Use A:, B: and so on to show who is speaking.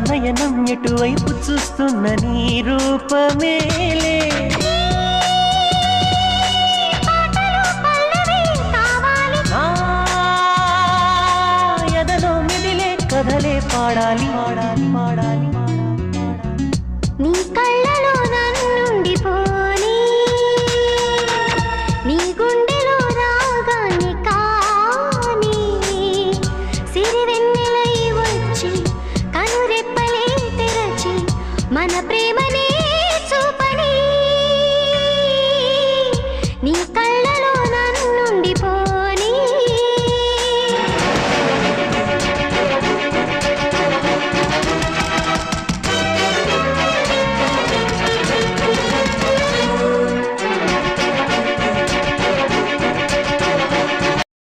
A: నయనం ఎటువైపు చూస్తున్న నీ రూపమేలే ఎదలో మిదిలే కథలే పాడాలి పాడాలి పాడాలి